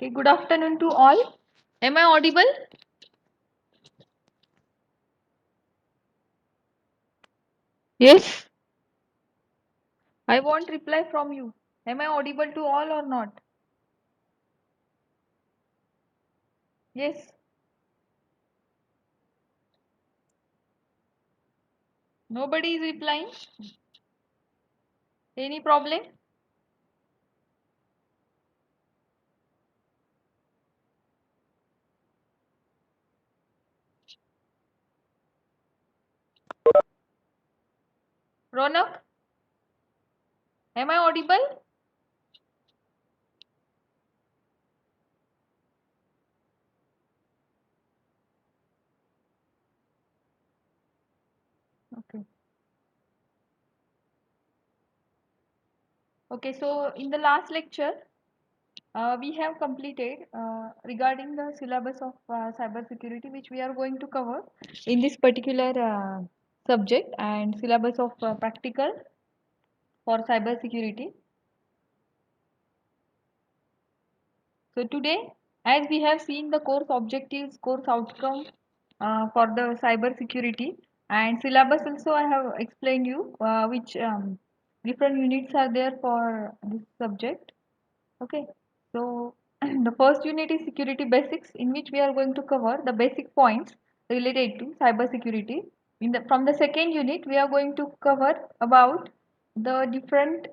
Okay, good afternoon to all. Am I audible? Yes. I want reply from you. Am I audible to all or not? Yes. Nobody is replying. Any problem? Ronak, am I audible? Okay. Okay, so in the last lecture, we have completed regarding the syllabus of cybersecurity, which we are going to cover in this particular subject and syllabus of practical for cybersecurity. So today, as we have seen the course objectives, course outcome for the cyber security and syllabus also I have explained you which different units are there for this subject. Okay, so the first unit is security basics, in which we are going to cover the basic points related to cyber security. From the second unit, we are going to cover about the different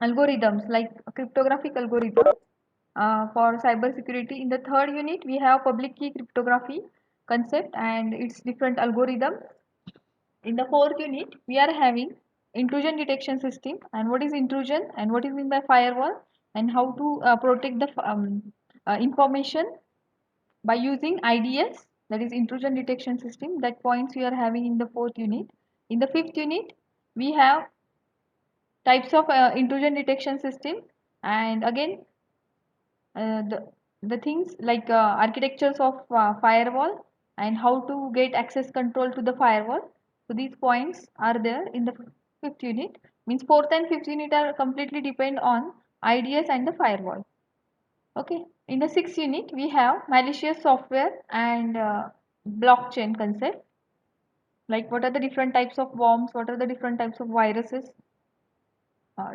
algorithms like cryptographic algorithms for cybersecurity. In the third unit, we have public key cryptography concept and its different algorithms. In the fourth unit, we are having intrusion detection system and what is intrusion and what is meant by firewall and how to protect the information by using IDS, that is intrusion detection system. That points we are having in the fourth unit. In the fifth unit, we have types of intrusion detection system and again uh, the the things like architectures of firewall and how to get access control to the firewall. So these points are there in the fifth unit. Means fourth and fifth unit are completely depend on IDS and the firewall. Okay. In the sixth unit we have malicious software and blockchain concept. Like what are the different types of bombs? What are the different types of viruses?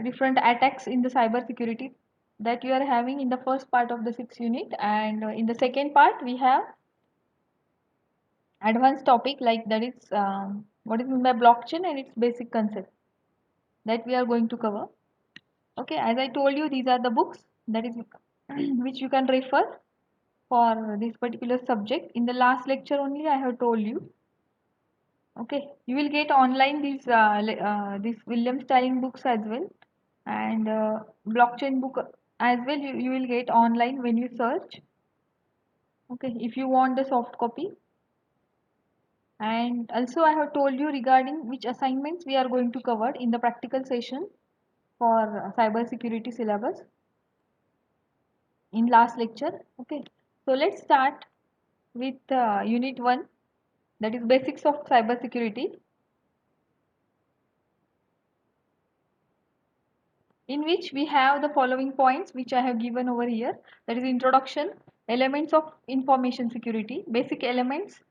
Different attacks in the cyber security that you are having in the first part of the sixth unit, and in the second part we have advanced topic like that is what is meant by blockchain and its basic concept that we are going to cover. Okay, as I told you, these are the books that is which you can refer for this particular subject. In the last lecture only I have told you. Okay, you will get online these William Styling books as well, and blockchain book as well. You will get online when you search. Okay, if you want the soft copy. And also I have told you regarding which assignments we are going to cover in the practical session for cyber security syllabus in last lecture. Okay, so let's start with unit 1, that is basics of cyber security, in which we have the following points which I have given over here. That is introduction, elements of information security, basic elements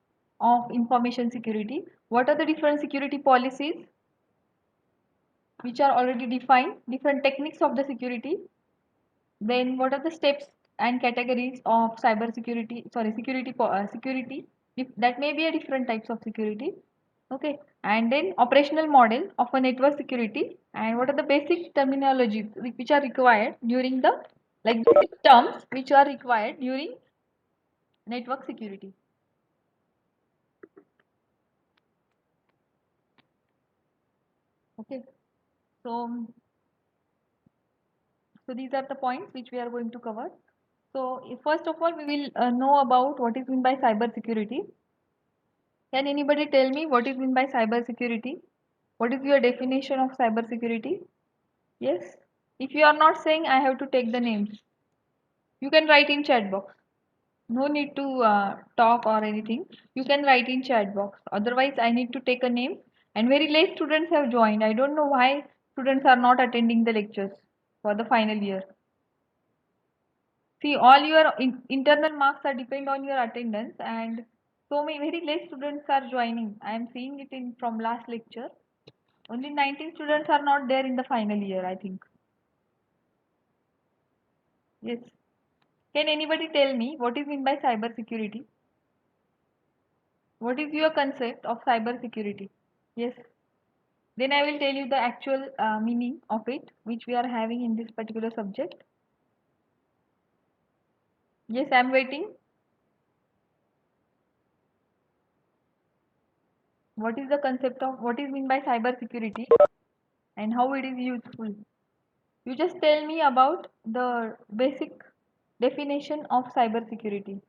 of information security. What are the different security policies which are already defined, different techniques of the security. Then what are the steps and categories of cyber security, sorry, security, if that may be a different types of security. Okay, and then operational model of a network security and what are the basic terminologies which are required during the, like basic terms which are required during network security. Okay, so these are the points which we are going to cover. So first of all we will know about what is meant by cyber security. Can anybody tell me what is meant by cyber security? What is your definition of cyber security? Yes. If you are not saying, I have to take the names. You can write in chat box. No need to talk or anything. You can write in chat box. Otherwise, I need to take a name. And very late students have joined. I don't know why students are not attending the lectures for the final year. See, all your internal marks are depend on your attendance, and so many very less students are joining. I am seeing it in from last lecture. Only 19 students are not there in the final year, I think. Yes. Can anybody tell me what is meant by cyber security? What is your concept of cyber security? Yes. Then I will tell you the actual meaning of it, which we are having in this particular subject. Yes, I am waiting. What is the concept of what is meant by cyber security and how it is useful? You just tell me about the basic definition of cyber security.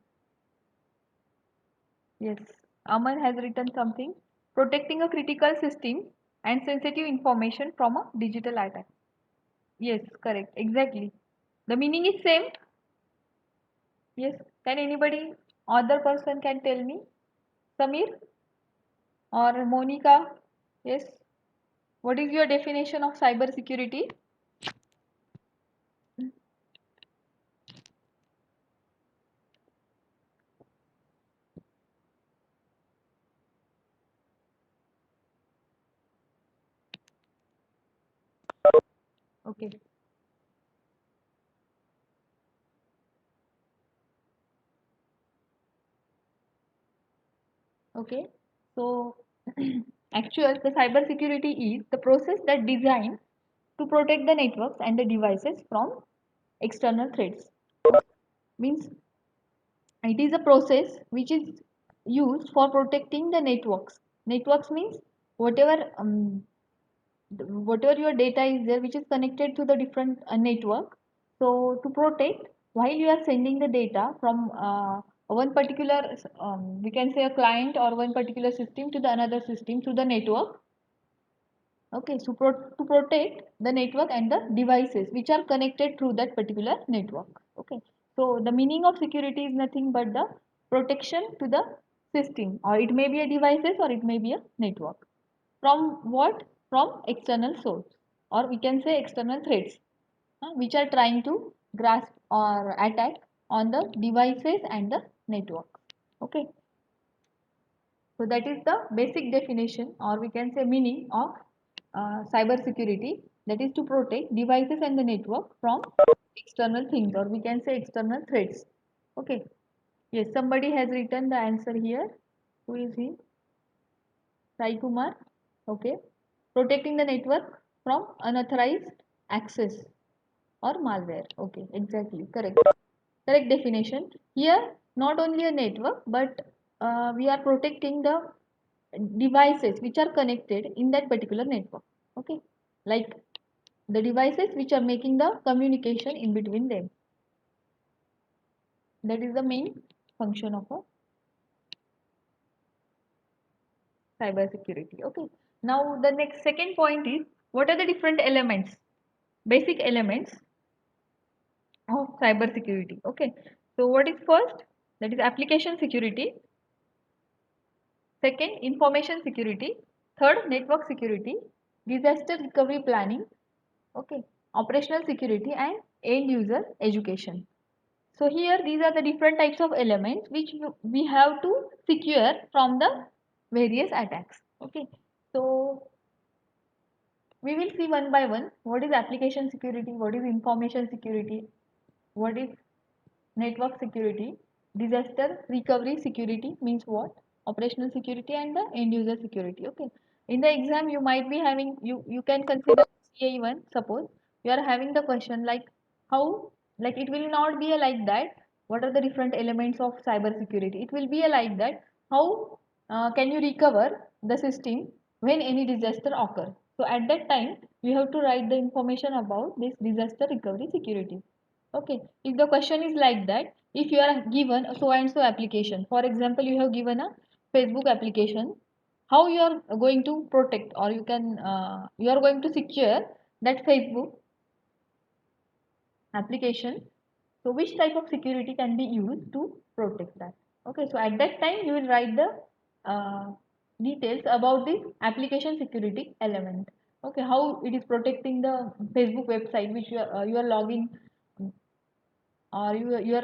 Yes, Aman has written something. Protecting a critical system and sensitive information from a digital attack. Yes, correct. Exactly. The meaning is same. Yes. Can anybody, other person can tell me? Samir or Monica? Yes. What is your definition of cyber security? Okay. Okay. So, actual the cyber security is the process that designed to protect the networks and the devices from external threats. Means it is a process which is used for protecting the networks. Networks means whatever whatever your data is there which is connected to the different network. So to protect while you are sending the data from one particular we can say a client or one particular system to the another system through the network. Okay, so to protect the network and the devices which are connected through that particular network. Okay, so the meaning of security is nothing but the protection to the system, or it may be a devices or it may be a network. From what? From external source, or we can say external threats, which are trying to grasp or attack on the devices and the network. Okay, so that is the basic definition, or we can say meaning of cyber security, that is to protect devices and the network from external things, or we can say external threats. Okay. Yes, somebody has written the answer here. Who is he? Sai Kumar. Okay. Protecting the network from unauthorized access or malware. Okay, exactly. Correct. Correct definition. Here, not only a network, but we are protecting the devices which are connected in that particular network. Okay, like the devices which are making the communication in between them. That is the main function of a cyber security. Okay, now the next second point is what are the different elements, basic elements of cyber security. Okay, so what is first? That is application security. Second, information security. Third, network security. Disaster recovery planning. Okay, operational security and end user education. So here these are the different types of elements which we have to secure from the various attacks. Okay, so we will see one by one what is application security, what is information security, what is network security, disaster recovery security means what, operational security, and the end user security. Okay, in the exam you might be having, you can consider CA1. Suppose you are having the question like how, like it will not be a like that what are the different elements of cyber security, it will be a like that how can you recover the system when any disaster occurs. So at that time you have to write the information about this disaster recovery security. Okay, if the question is like that, if you are given a so and so application, for example, you have given a Facebook application, how you are going to protect, or you are going to secure that Facebook application. So which type of security can be used to protect that? Okay, so at that time you will write the details about this application security element. Okay, how it is protecting the Facebook website which you are logging or your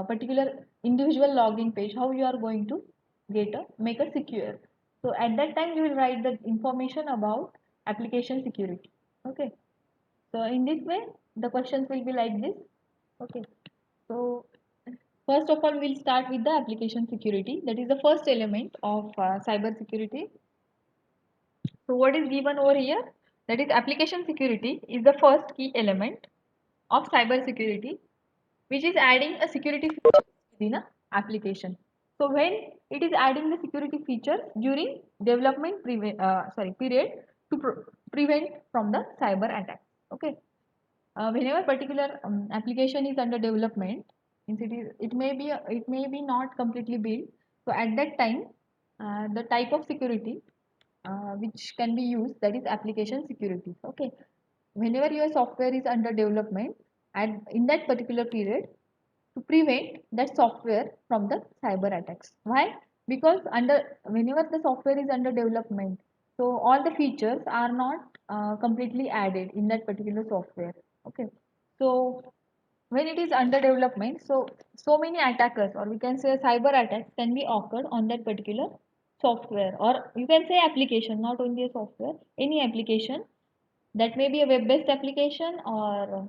particular individual login page, how you are going to make a secure. So at that time you will write the information about application security. Okay, so in this way the questions will be like this. Okay, so first of all we'll start with the application security, that is the first element of cyber security. So what is given over here, that is application security is the first key element of cyber security, which is adding a security feature within an application. So when it is adding the security features during development period to prevent from the cyber attack. Okay, whenever particular application is under development, means it may be not completely built. So at that time, the type of security which can be used, that is application security. Okay, whenever your software is under development, and in that particular period, to prevent that software from the cyber attacks. Why? Because whenever the software is under development, so all the features are not completely added in that particular software. Okay, so when it is under development, so many attackers, or we can say cyber attacks, can be occurred on that particular software, or you can say application, not only a software, any application, that may be a web based application or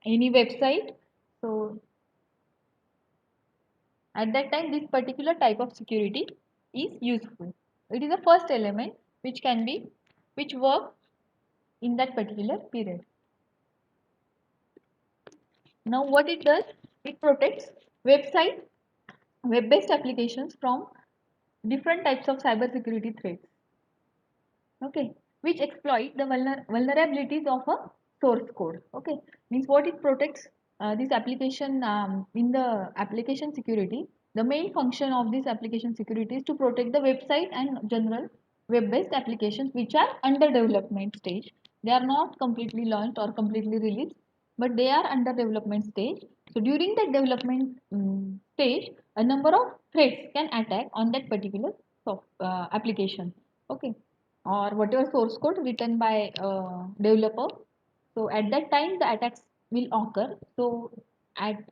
any website. So at that time this particular type of security is useful. It is the first element which work in that particular period. Now what it does, it protects website web based applications from different types of cyber security threats. Okay, which exploit the vulnerabilities of a source code. Okay, means what it protects, this application, in the application security, the main function of this application security is to protect the website and general web based applications which are under development stage. They are not completely launched or completely released, but they are under development stage. So during that development stage, a number of threats can attack on that particular application. Okay, or whatever source code written by developer. So at that time the attacks will occur. So at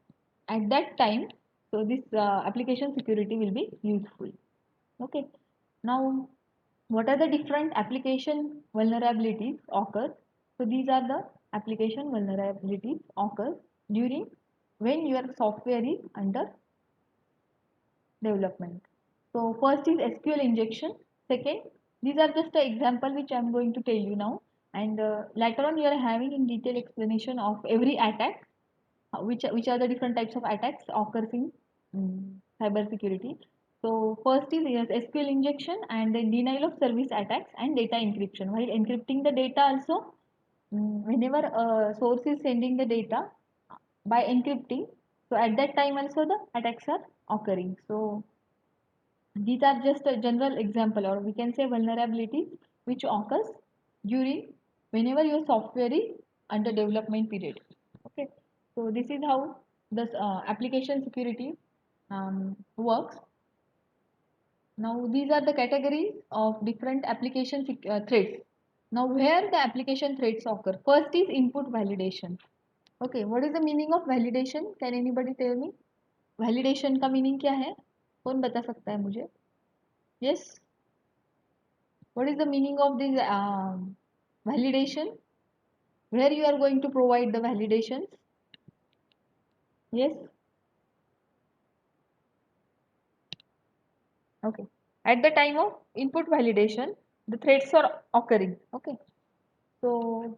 at that time, so this application security will be useful. Okay, now what are the different application vulnerabilities occur? So these are the application vulnerabilities occur during when your software is under development. So first is SQL injection. Second, these are just an example which I am going to tell you now, and later on you are having in detail explanation of every attack, which are the different types of attacks occurs in cyber security. So first is, yes, SQL injection and then denial of service attacks and data encryption. While encrypting the data also, whenever a source is sending the data by encrypting, so at that time also the attacks are occurring. So these are just a general example, or we can say vulnerabilities which occurs during whenever your software is under development period. Okay, so this is how this application security works. Now these are the categories of different application threats. Now where the application threats occur, first is input validation. Okay, what is the meaning of validation? Can anybody tell me? Validation का meaning क्या है? कौन बता सकता है मुझे? Yes. What is the meaning of this validation? Where you are going to provide the validations? Yes. Okay. At the time of input validation, the threats are occurring. Okay. So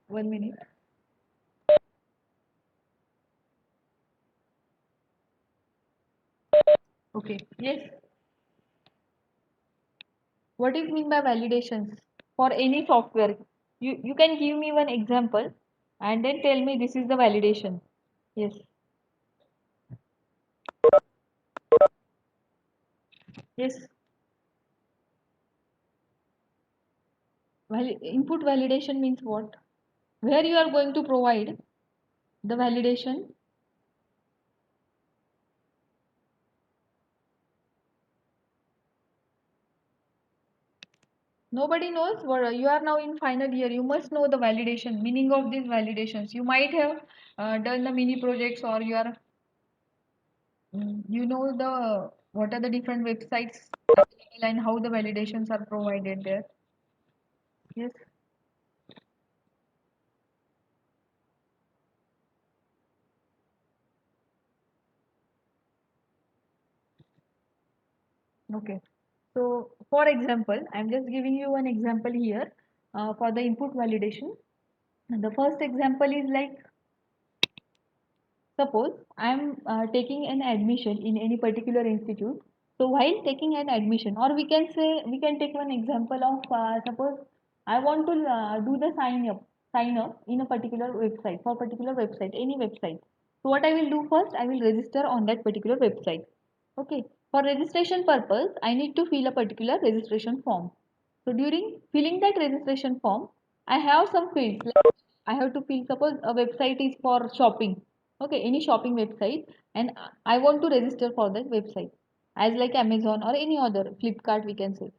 1 minute. Okay. Yes. What is mean by validations for any software? You can give me one example and then tell me this is the validation. Yes. Yes. Input validation means what? Where you are going to provide the validation? Nobody knows what you are now in final year. You must know the validation, meaning of these validations. You might have done the mini projects, or you are, you know the what are the different websites and how the validations are provided there. Yes. Okay. So, for example, I'm just giving you an example here for the input validation. And the first example is like, suppose I'm taking an admission in any particular institute. So while taking an admission, or we can say, we can take one example of suppose I want to do the sign up in a particular website, for particular website, any website. So what I will do first, I will register on that particular website. Okay. For registration purpose, I need to fill a particular registration form. So during filling that registration form, I have some fields. Like I have to fill, suppose a website is for shopping. Okay, any shopping website, and I want to register for that website as like Amazon or any other Flipkart we can say.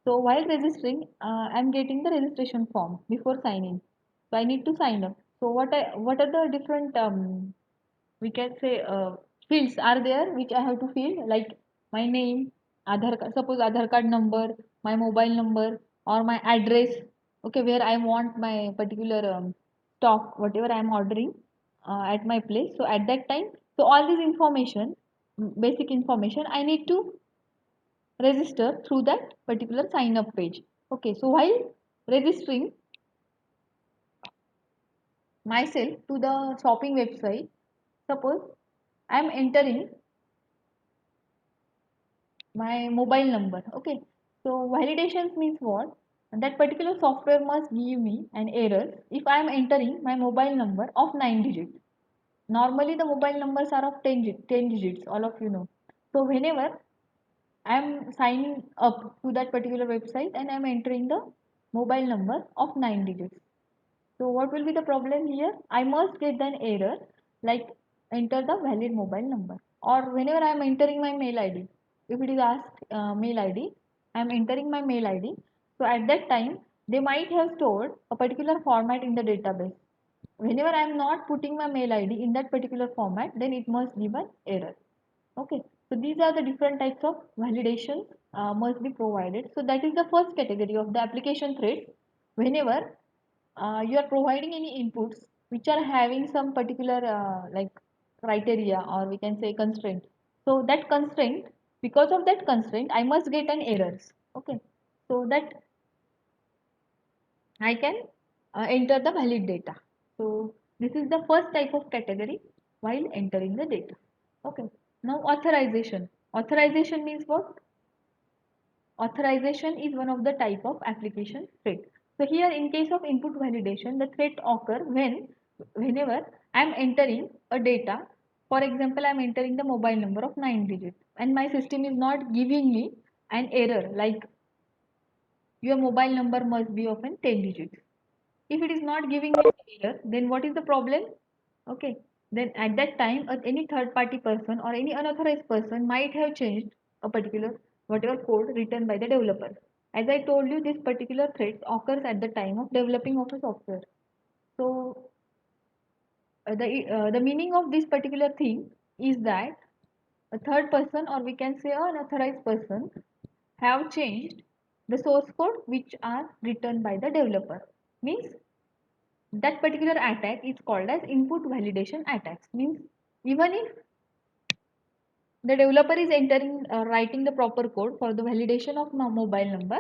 So while registering, I'm getting the registration form before signing. So I need to sign up. So what are the different we can say fields are there which I have to fill, like my name, Aadhaar card, suppose Aadhaar card number, my mobile number, or my address, okay, where I want my particular stock, whatever I am ordering at my place. So at that time, so all this information, basic information, I need to register through that particular sign up page. Okay, so while registering myself to the shopping website, suppose I am entering my mobile number. Okay, so validations means what? That particular software must give me an error if I am entering my mobile number of 9 digits. Normally the mobile numbers are of 10 digits, all of you know. So whenever I am signing up to that particular website and I am entering the mobile number of 9 digits, so what will be the problem here? I must get an error like enter the valid mobile number, or whenever I am entering my mail ID, if it is asked mail ID, I am entering my mail ID. So at that time they might have stored a particular format in the database. Whenever I am not putting my mail ID in that particular format, then it must give an error. Okay, so these are the different types of validations must be provided. So that is the first category of the application threads. Whenever you are providing any inputs which are having some particular like criteria, or we can say constraint. So that constraint, because of that constraint, I must get an errors. Okay, so that I can enter the valid data. So this is the first type of category while entering the data. Okay. Now authorization. Authorization means what? Authorization is one of the type of application threat. So here in case of input validation, the threat occur whenever I am entering a data. For example, I am entering the mobile number of 9 digits and my system is not giving me an error like your mobile number must be of an 10 digits. If it is not giving me an error, then what is the problem? Okay, then at that time, any third party person or any unauthorized person might have changed a particular whatever code written by the developer. As I told you, this particular threat occurs at the time of developing of a software. So the meaning of this particular thing is that a third person, or we can say an unauthorized person, have changed the source code which are written by the developer. Means that particular attack is called as input validation attacks. Means even if the developer is entering writing the proper code for the validation of my mobile number,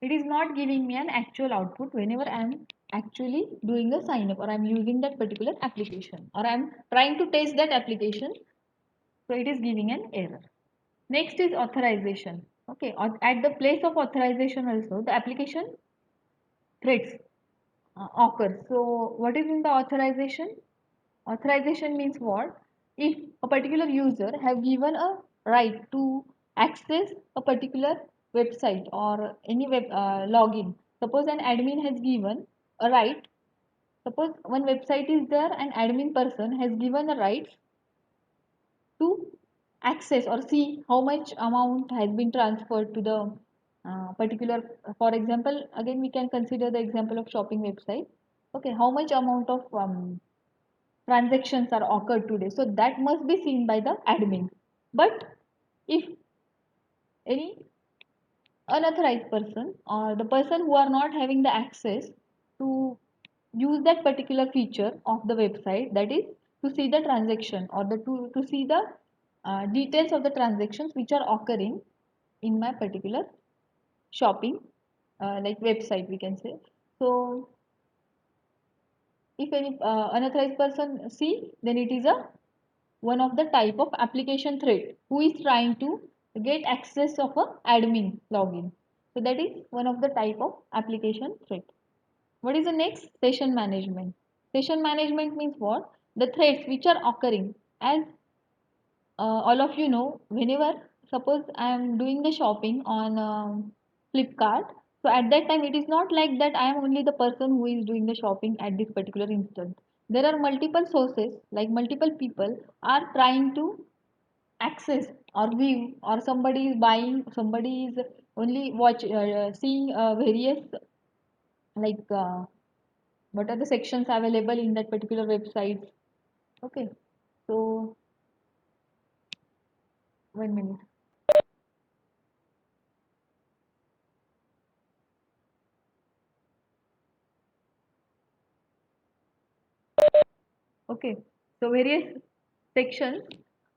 it is not giving me an actual output whenever I am actually doing a sign up, or I am using that particular application, or I am trying to test that application. So it is giving an error. Next is authorization. Okay, at the place of authorization also the application threats occur. So what is in the authorization? Authorization means what? If a particular user have given a right to access a particular website or any web login. Suppose an admin has given a right. Suppose one website is there, an admin person has given a right to access or see how much amount has been transferred to the particular, for example, again we can consider the example of shopping website. Okay, how much amount of transactions are occurred today, so that must be seen by the admin. But if any unauthorized person or the person who are not having the access to use that particular feature of the website, that is to see the transaction or to see the details of the transactions which are occurring in my particular shopping like website, we can say. So if any unauthorized person see, then it is a one of the type of application threat who is trying to get access of a admin login. So that is one of the type of application threat. What is the next? Session management. Session management means what? The threats which are occurring. As all of you know, whenever suppose I am doing the shopping on Flipkart, so at that time it is not like that I am only the person who is doing the shopping at this particular instant. There are multiple sources, like multiple people are trying to access or view, or somebody is buying, somebody is only seeing various like what are the sections available in that particular website. Okay, so 1 minute. Okay, so various sections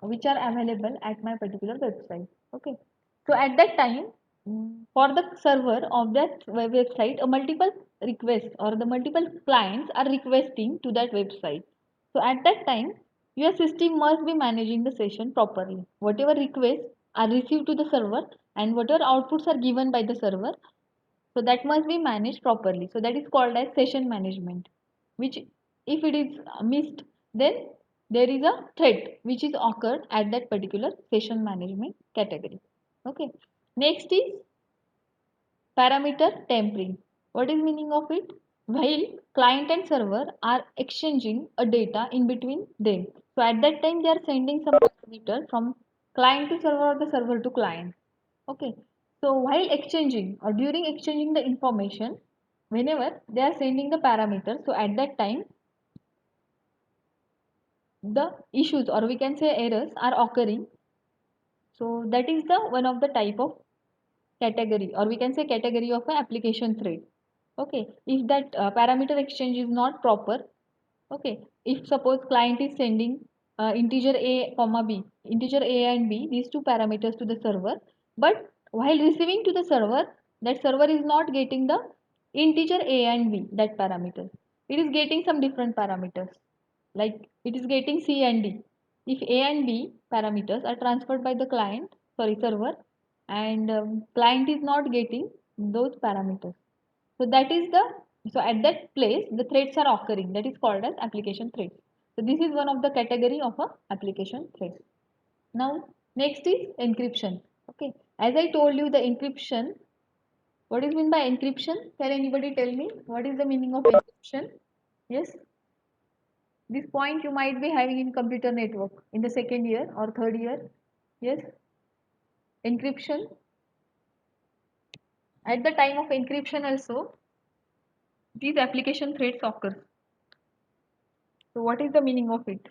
which are available at my particular website. Okay, so at that time, for the server of that website, a multiple requests or the multiple clients are requesting to that website. So at that time, your system must be managing the session properly. Whatever requests are received to the server and whatever outputs are given by the server, so that must be managed properly. So that is called as session management, which if it is missed, then there is a threat which is occurred at that particular session management category. Okay, next is parameter tampering. What is meaning of it? While client and server are exchanging a data in between them, so at that time they are sending some parameter from client to server or the server to client. Okay, so while exchanging or during exchanging the information, whenever they are sending the parameters, so at that time the issues or we can say errors are occurring. So that is the one of the type of category or we can say category of an application thread. Okay, if that parameter exchange is not proper. Okay, if suppose client is sending integer a comma b, integer a and b, these two parameters to the server, but while receiving to the server, that server is not getting the integer a and b, that parameter. It is getting some different parameters, like it is getting c and d. If a and b parameters are transferred by the client, sorry server, and client is not getting those parameters, so that is the, so at that place the threads are occurring, that is called as application threads. So this is one of the category of a application thread. Now next is encryption. Okay, as I told you the encryption, what is mean by encryption? Can anybody tell me what is the meaning of encryption? Yes, this point you might be having in computer network in the second year or third year. Yes, encryption. At the time of encryption also, these application threads occur. So what is the meaning of it?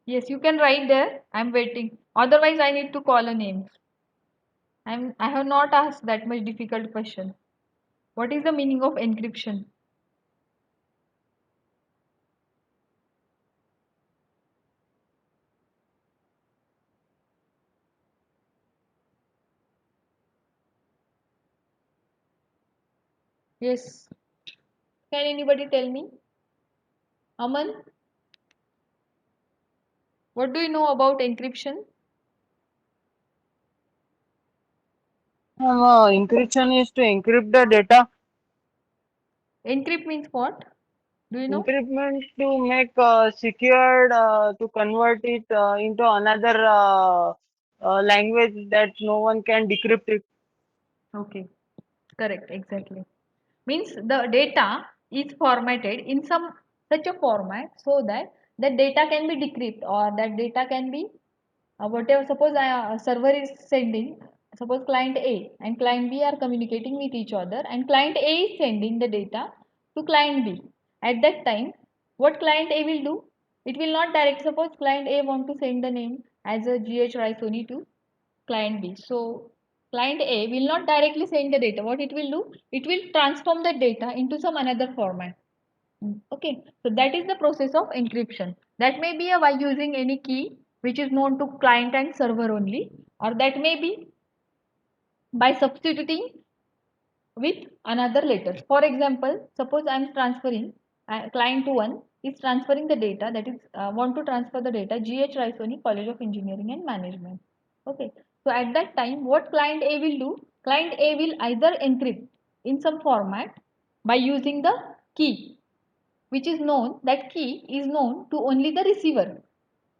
Yes, you can write there. I'm waiting. Otherwise, I need to call a name. I have not asked that much difficult question. What is the meaning of encryption? Yes. Can anybody tell me? Aman, what do you know about encryption? Encryption is to encrypt the data. Encrypt means what? Do you know? Encryption to make secured to convert it into another language that no one can decrypt it. Okay, correct, exactly. Means the data is formatted in some such a format so that the data can be decrypted or that data can be whatever, suppose server is sending, suppose client A and client B are communicating with each other, and client A is sending the data to client B. At that time, what client A will do? It will not direct, suppose client A want to send the name as a GH Raisoni to client B. So client A will not directly send the data. What it will do? It will transform the data into some another format. Okay, so that is the process of encryption. That may be by using any key which is known to client and server only, or that may be by substituting with another letters. For example, suppose I am transferring, client 1 is transferring the data, that is want to transfer the data GH Raisoni College of Engineering and Management. Okay, so at that time what client A will do? Client A will either encrypt in some format by using the key, which is known, that key is known to only the receiver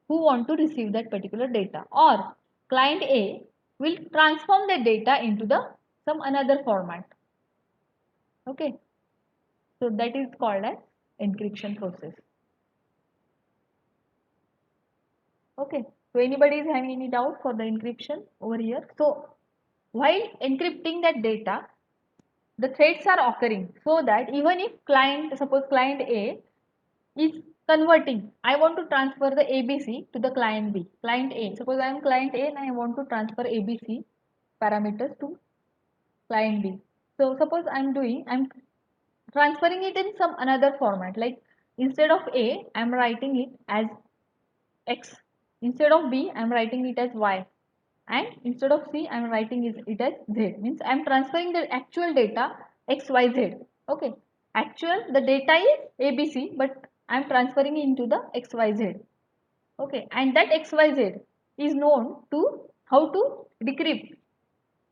who want to receive that particular data, or client A will transform the data into the some another format. Okay, so that is called as encryption process. Okay, so anybody is having any doubt for the encryption over here? So while encrypting that data, the threads are occurring, so that even if client, suppose client A is converting, I want to transfer the ABC to the client B. Client A, suppose I am client A and I want to transfer ABC parameters to client B. So suppose I'm transferring it in some another format, like instead of A, I'm writing it as X. Instead of B, I'm writing it as Y. And instead of C, I'm writing it as Z. Means I'm transferring the actual data XYZ. Okay. Actual, the data is ABC, but I'm transferring into the XYZ. Okay. And that XYZ is known to how to decrypt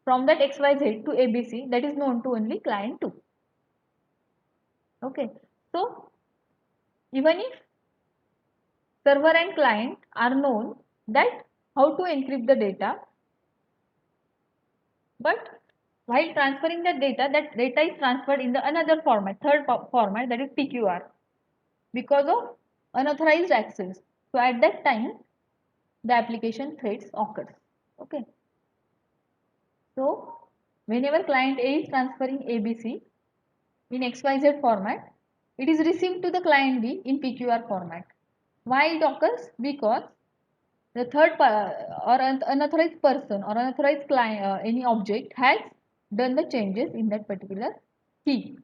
from that XYZ to ABC, that is known to only client 2. Okay. So even if server and client are known that how to encrypt the data, but while transferring the data, that data is transferred in the another format, third format, that is PQR, because of unauthorized access. So at that time, the application threats occurs. Okay. So whenever client A is transferring ABC in XYZ format, it is received to the client B in PQR format. Why it occurs? Because the third or unauthorized person or unauthorized client, any object has done the changes in that particular key.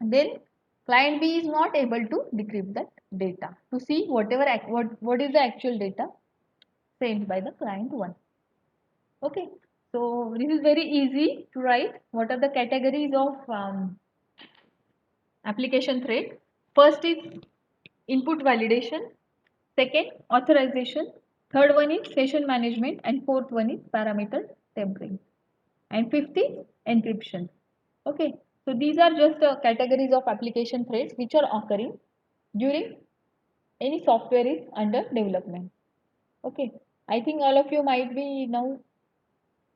Then client B is not able to decrypt that data to see whatever what is the actual data sent by the client 1. Okay, so this is very easy to write. What are the categories of application thread? First is input validation, second authorization, third one is session management, and fourth one is parameter tampering, and fifth is encryption. Okay, so these are just categories of application threads which are occurring during any software is under development. Okay, I think all of you might be now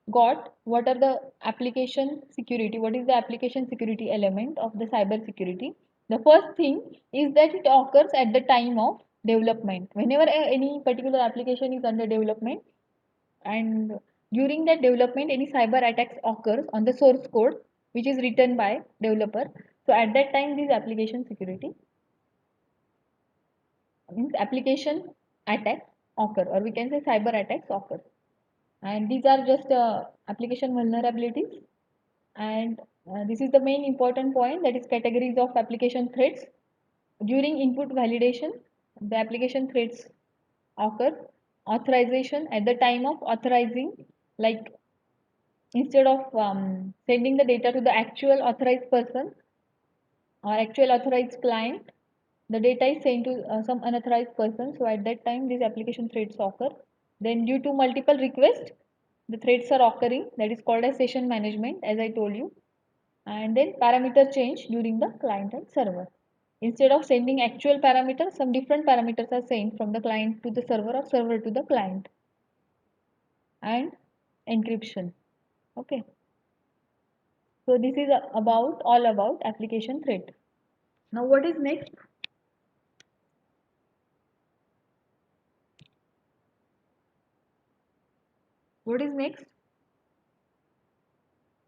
got what are the application security, what is the application security element of the cyber security. The first thing is that it occurs at the time of development. Whenever any particular application is under development, and during that development any cyber attacks occurs on the source code which is written by developer, so at that time this application security means application attacks occur, or we can say cyber attacks occur, and these are just application vulnerabilities. And this is the main important point, that is categories of application threats. During input validation, the application threats occur. Authorization, at the time of authorizing, like instead of sending the data to the actual authorized person or actual authorized client, the data is sent to some unauthorized person. So at that time, these application threats occur. Then due to multiple requests, the threats are occurring. That is called as session management, as I told you. And then parameter change during the client and server. Instead of sending actual parameters, some different parameters are sent from the client to the server or server to the client. And encryption. Okay. So this is about all about application threat. Now what is next? What is next?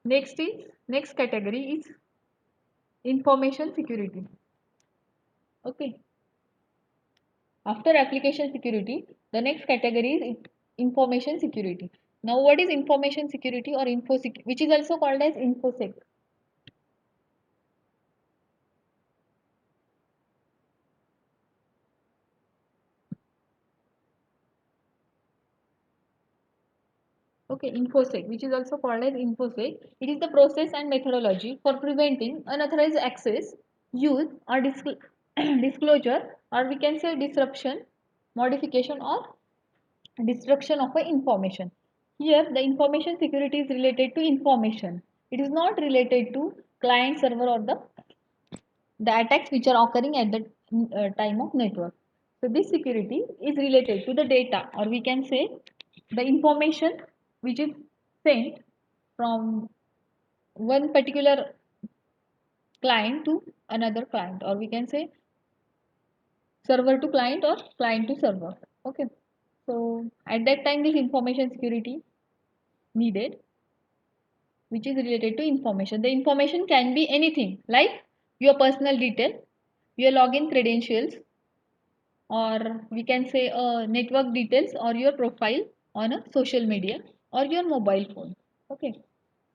Next category is information security. Okay. After application security, the next category is information security. Now, what is information security or infosec, which is also called as infosec? Okay, infosec, which is also called as infosec. It is the process and methodology for preventing unauthorized access, use, or disclosure, or we can say disruption, modification, or destruction of a information. Here, the information security is related to information. It is not related to client server or the attacks which are occurring at the time of network. So this security is related to the data, or we can say the information which is sent from one particular client to another client, or we can say server to client or client to server. Okay. So at that time this information security needed, which is related to information. The information can be anything like your personal detail, your login credentials, or we can say network details or your profile on a social media or your mobile phone. Okay.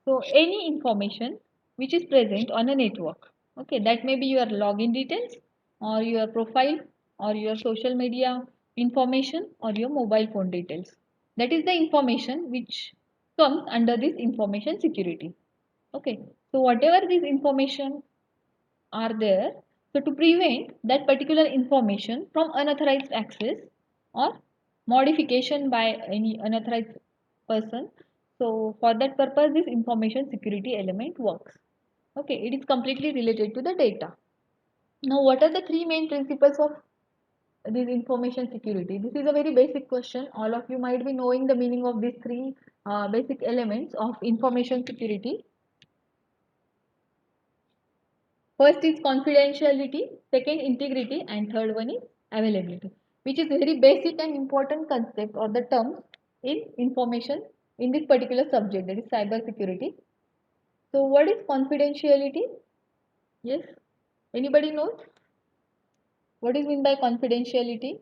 So any information which is present on a network. Okay. That may be your login details or your profile or your social media information or your mobile phone details. That is the information which comes under this information security. Okay. So whatever this information are there, so to prevent that particular information from unauthorized access or modification by any unauthorized person, so for that purpose this information security element works. Okay, it is completely related to the data. Now what are the three main principles of this information security? This is a very basic question. All of you might be knowing the meaning of these three basic elements of information security. First is confidentiality, second integrity, and third one is availability, which is very basic and important concept or the terms in information in this particular subject, that is cyber security. So what is confidentiality? Yes, anybody knows what is meant by confidentiality?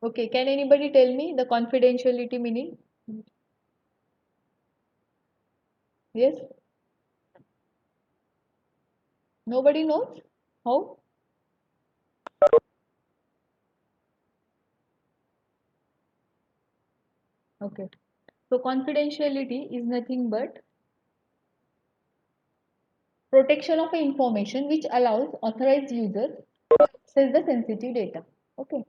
Okay, can anybody tell me the confidentiality meaning? Yes, nobody knows how? Okay, so confidentiality is nothing but protection of information which allows authorized users to access the sensitive data. Okay,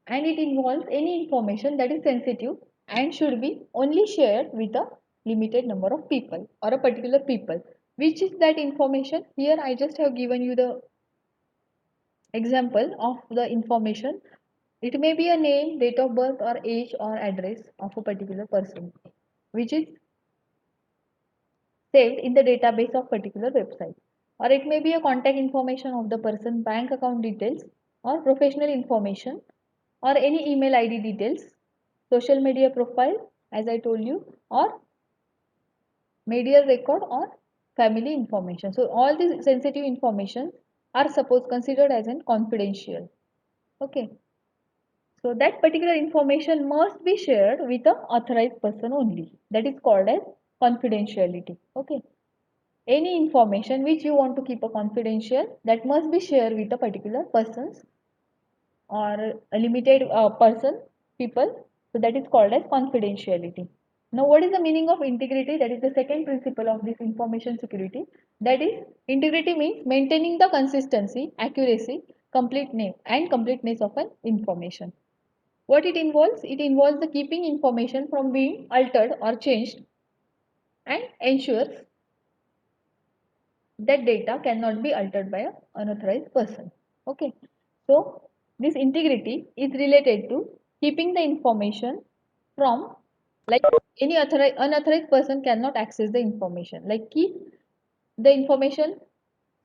and it involves any information that is sensitive and should be only shared with a limited number of people or a particular people. Which is that information? Here I just have given you the example of the information. It may be a name, date of birth, or age or address of a particular person, which is saved in the database of particular website, or it may be a contact information of the person, bank account details, or professional information, or any email id details, social media profile as I told you, or media record or family information. So all these sensitive information are suppose considered as an confidential. Okay. So that particular information must be shared with the authorized person only. That is called as confidentiality. Okay. Any information which you want to keep a confidential, that must be shared with a particular persons or a limited person, people. So that is called as confidentiality. Now, what is the meaning of integrity? That is the second principle of this information security. That is, integrity means maintaining the consistency, accuracy, completeness of an information. What it involves? It involves the keeping information from being altered or changed and ensures that data cannot be altered by an unauthorized person. Okay. So this integrity is related to keeping the information from, like, any unauthorized person cannot access the information. Like, keep the information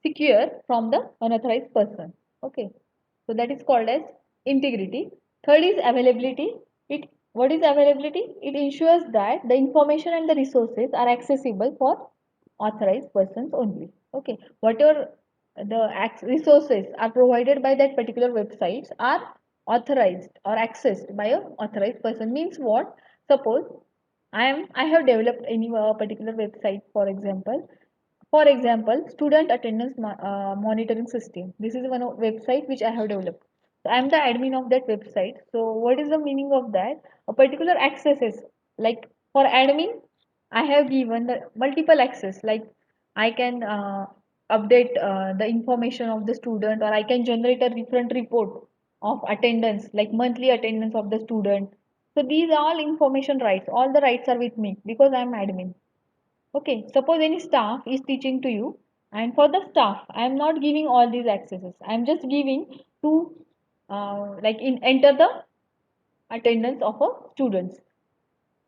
secure from the unauthorized person. Okay. So that is called as integrity. Third is availability. It What is availability? It ensures that the information and the resources are accessible for authorized persons only. Okay. Whatever the resources are provided by that particular websites are authorized or accessed by a authorized person. Means what? Suppose I have developed any particular website, for example, student attendance monitoring system. This is one website which I have developed. So I am the admin of that website. So what is the meaning of that? A particular accesses, like for admin, I have given the multiple access. Like I can update the information of the student, or I can generate a different report of attendance, like monthly attendance of the student. So these are all information rights. All the rights are with me because I am admin. Okay, suppose any staff is teaching to you, and for the staff, I am not giving all these accesses. I am just giving to enter the attendance of a students.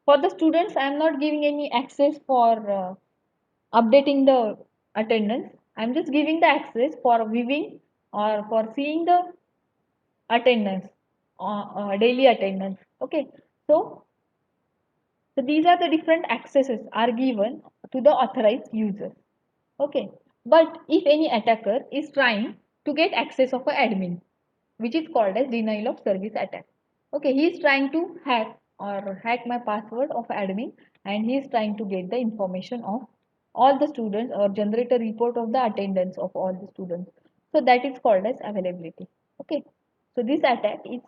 For the students, I am not giving any access for updating the attendance. I am just giving the access for viewing or for seeing the attendance, daily attendance. Okay, so these are the different accesses are given to the authorized user. Okay, but if any attacker is trying to get access of an admin, which is called as denial of service attack. Okay, he is trying to hack my password of admin, and he is trying to get the information of all the students or generate a report of the attendance of all the students. So that is called as availability. Okay, so this attack is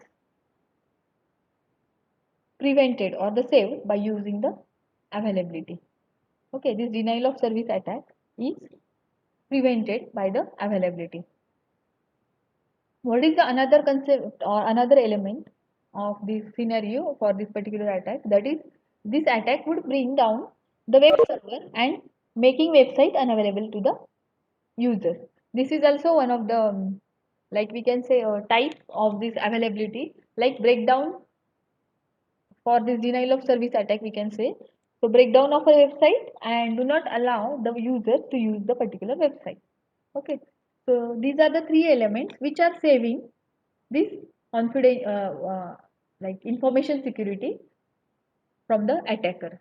prevented or the saved by using the availability. Okay, this denial of service attack is prevented by the availability. What is the another concept or another element of this scenario for this particular attack? That is, this attack would bring down the web server and making website unavailable to the users. This is also one of the like we can say a type of this availability, like breakdown for this denial of service attack, we can say. So breakdown of a website and do not allow the users to use the particular website. Okay, so these are the three elements which are saving this confident like information security from the attacker,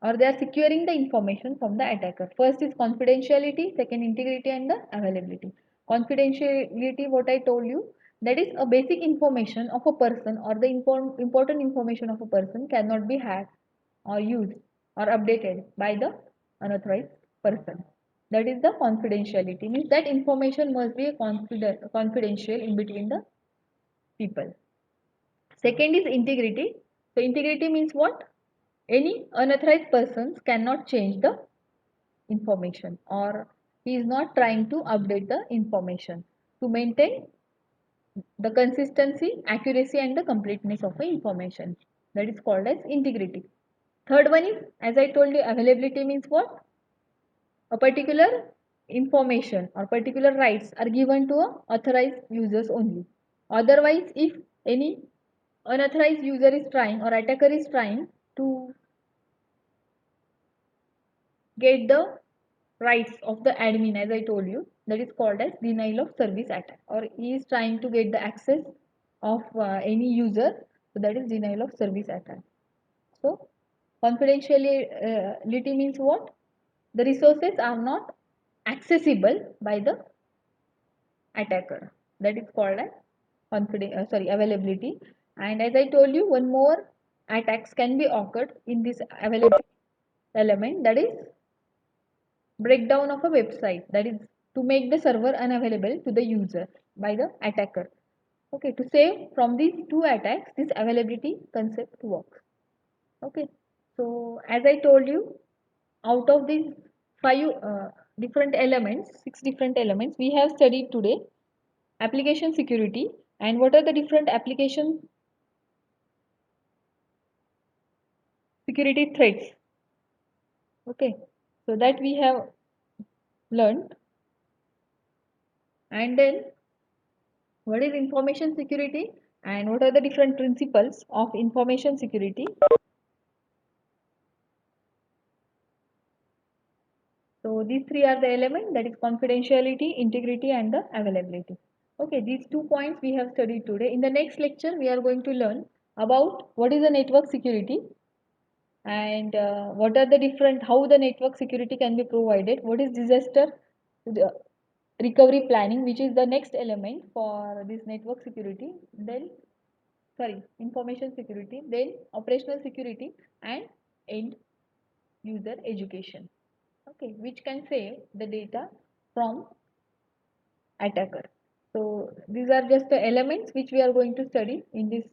or they are securing the information from the attacker. First is confidentiality, second integrity, and the availability. Confidentiality, what I told you, that is a basic information of a person, or the important information of a person cannot be hacked or used or updated by the unauthorized person. That is the confidentiality, means that information must be confidential in between the people. Second is integrity. So integrity means what? Any unauthorized persons cannot change the information, or he is not trying to update the information to maintain the consistency, accuracy, and the completeness of the information. That is called as integrity. Third one is, as I told you, availability means what? A particular information or particular rights are given to authorized users only. Otherwise, if any unauthorized user is trying or attacker is trying to get the rights of the admin, as I told you, that is called as denial of service attack, or he is trying to get the access of any user, so that is denial of service attack. So confidentiality means what? the resources are not accessible by the attacker. That is called as availability. And as I told you, one more attacks can be occurred in this availability element, that is breakdown of a website, that is to make the server unavailable to the user by the attacker. Okay, to save from these two attacks, this availability concept works. Okay, so as I told you, out of these five different elements, six different elements we have studied today, application security, and what are the different application security threats. Okay, so that we have learned. And then what is information security and what are the different principles of information security. So these three are the elements, that is confidentiality, integrity, and the availability. Okay, these 2 points we have studied today. In the next lecture, we are going to learn about what is the network security and what are the different, how the network security can be provided, what is disaster recovery planning, which is the next element for this network security, then information security, then operational security, and end user education. Okay, which can save the data from attacker. So these are just the elements which we are going to study in this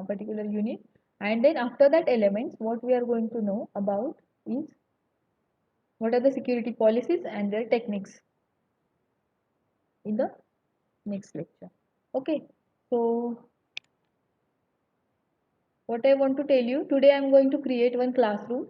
particular unit. And then after that elements, what we are going to know about is what are the security policies and their techniques in the next lecture. Okay, so what I want to tell you, today I am going to create one classroom